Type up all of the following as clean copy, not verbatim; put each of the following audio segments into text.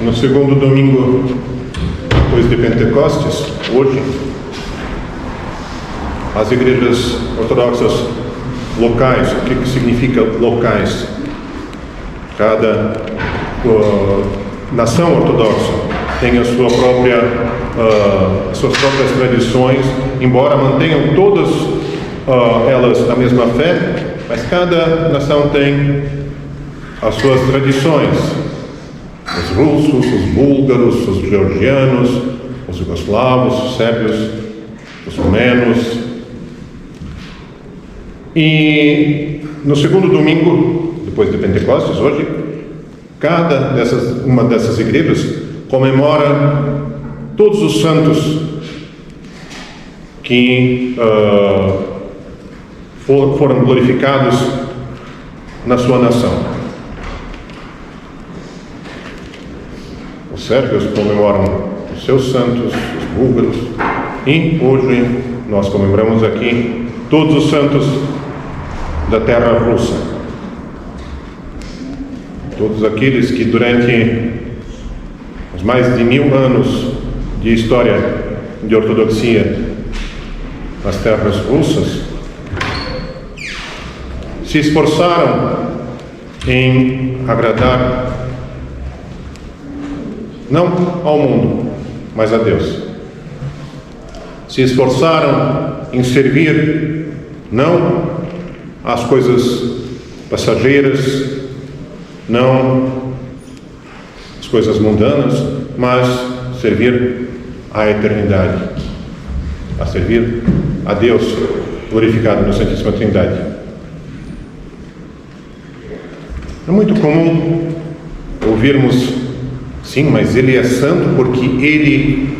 No segundo domingo depois de Pentecostes, hoje, as igrejas ortodoxas locais, o que significa locais? Cada nação ortodoxa tem a sua suas próprias tradições, embora mantenham todas elas a mesma fé, mas cada nação tem as suas tradições. Os russos, os búlgaros, os georgianos, os jugoslavos, os sérvios, os romenos. E no segundo domingo, depois de Pentecostes, hoje, uma dessas igrejas comemora todos os santos que foram glorificados na sua nação. Os sérvios comemoram os seus santos, os búlgaros, e hoje nós comemoramos aqui todos os santos da terra russa. Todos aqueles que durante os mais de 1000 anos de história de ortodoxia nas terras russas se esforçaram em agradar não ao mundo, mas a Deus. Se esforçaram em servir não às coisas passageiras, não às coisas mundanas, mas servir à eternidade, a servir a Deus glorificado na Santíssima Trindade. É muito comum ouvirmos: sim, mas ele é santo porque ele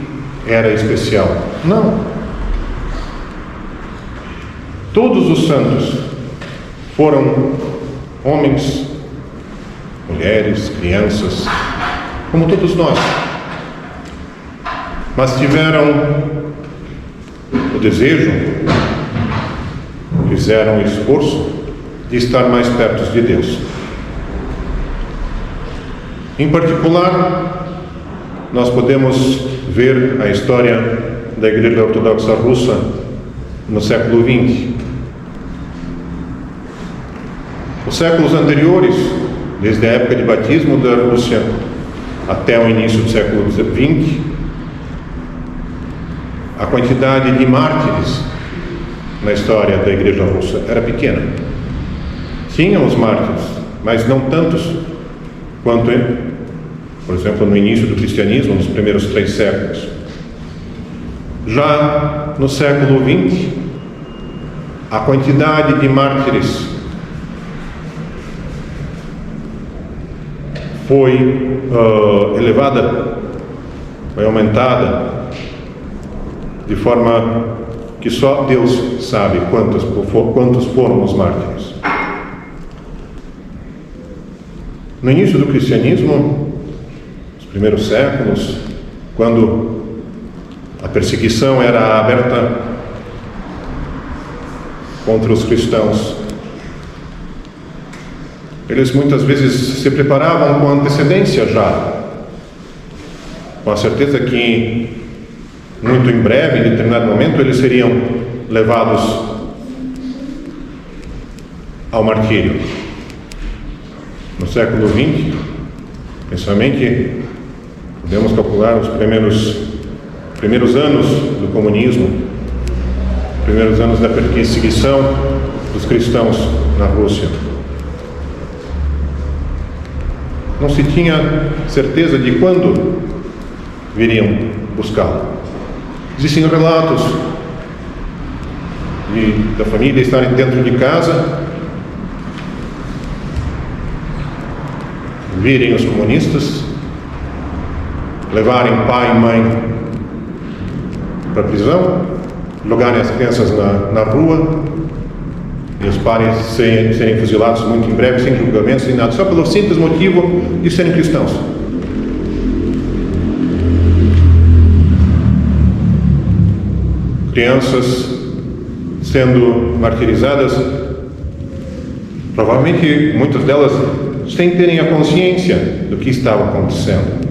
era especial. Não. Todos os santos foram homens, mulheres, crianças, como todos nós. Mas tiveram o desejo, fizeram o esforço de estar mais perto de Deus. Em particular, nós podemos ver a história da Igreja Ortodoxa Russa no século XX. Os séculos anteriores, desde a época de batismo da Rússia até o início do século XX, a quantidade de mártires na história da Igreja Russa era pequena. Tinham os mártires, mas não tantos quanto, por exemplo, no início do cristianismo, nos primeiros 3 séculos. Já no século XX, a quantidade de mártires foi elevada, foi aumentada, de forma que só Deus sabe quantos foram os mártires. No início do cristianismo, nos primeiros séculos, quando a perseguição era aberta contra os cristãos, eles muitas vezes se preparavam com antecedência já, com a certeza que muito em breve, em determinado momento, eles seriam levados ao martírio. No século XX, principalmente, podemos calcular os primeiros anos do comunismo, primeiros anos da perseguição dos cristãos na Rússia. Não se tinha certeza de quando viriam buscá-lo. Existem relatos da família estarem dentro de casa, virem os comunistas, levarem pai e mãe para a prisão, jogarem as crianças na rua e os pais serem fuzilados muito em breve, sem julgamento, sem nada, só pelo simples motivo de serem cristãos. Crianças sendo martirizadas, provavelmente muitas delas sem terem a consciência do que estava acontecendo.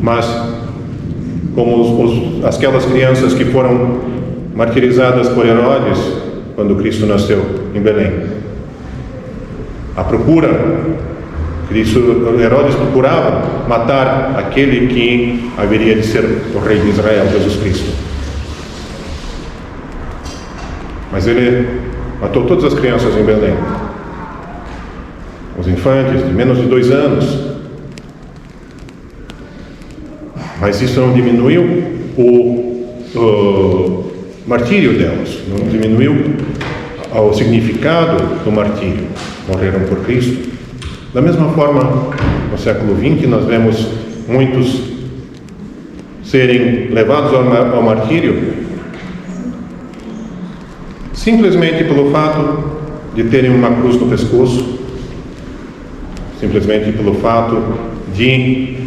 mas como aquelas crianças que foram martirizadas por Herodes quando Cristo nasceu em Belém. A procura, Herodes procurava matar aquele que haveria de ser o rei de Israel, Jesus Cristo. Mas ele matou todas as crianças em Belém. Os infantes de menos de 2 anos. Mas isso não diminuiu o martírio delas, não diminuiu o significado do martírio. Morreram por Cristo. Da mesma forma, no século XX, nós vemos muitos serem levados ao martírio simplesmente pelo fato de terem uma cruz no pescoço, simplesmente pelo fato de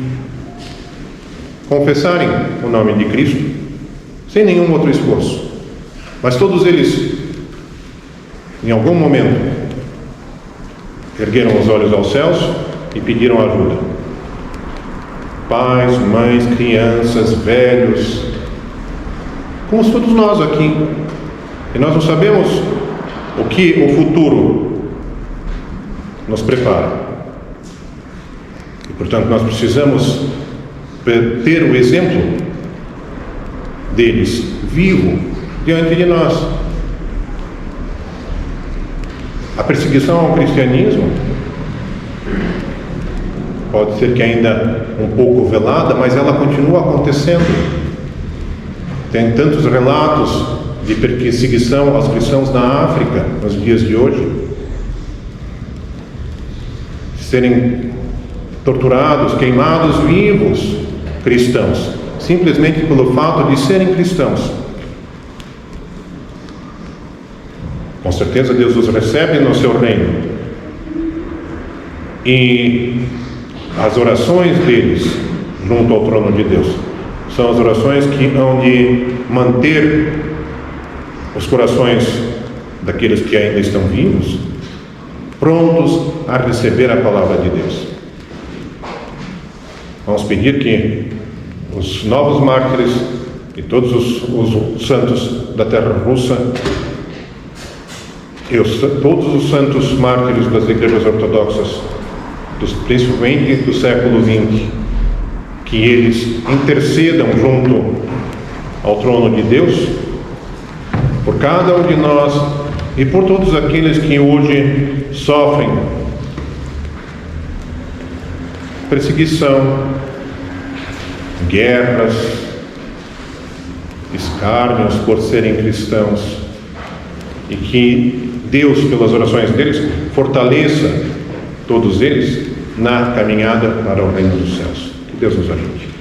confessarem o nome de Cristo, sem nenhum outro esforço. Mas todos eles, em algum momento, ergueram os olhos aos céus e pediram ajuda. Pais, mães, crianças, velhos, como todos nós aqui. E nós não sabemos o que o futuro nos prepara. E, portanto, nós precisamos ter o exemplo deles vivo diante de nós. A perseguição ao cristianismo pode ser que ainda um pouco velada, mas ela continua acontecendo. Tem tantos relatos de perseguição aos cristãos na África nos dias de hoje, serem torturados, queimados vivos cristãos, simplesmente pelo fato de serem cristãos. Com certeza Deus os recebe no seu reino, e as orações deles junto ao trono de Deus são as orações que hão de manter os corações daqueles que ainda estão vivos prontos a receber a palavra de Deus. Vamos pedir que os novos mártires e todos os santos da terra russa e todos os santos mártires das igrejas ortodoxas, principalmente do século XX, que eles intercedam junto ao trono de Deus por cada um de nós e por todos aqueles que hoje sofrem perseguição, guerras, escárnios por serem cristãos, e que Deus, pelas orações deles, fortaleça todos eles na caminhada para o reino dos céus. Que Deus nos ajude.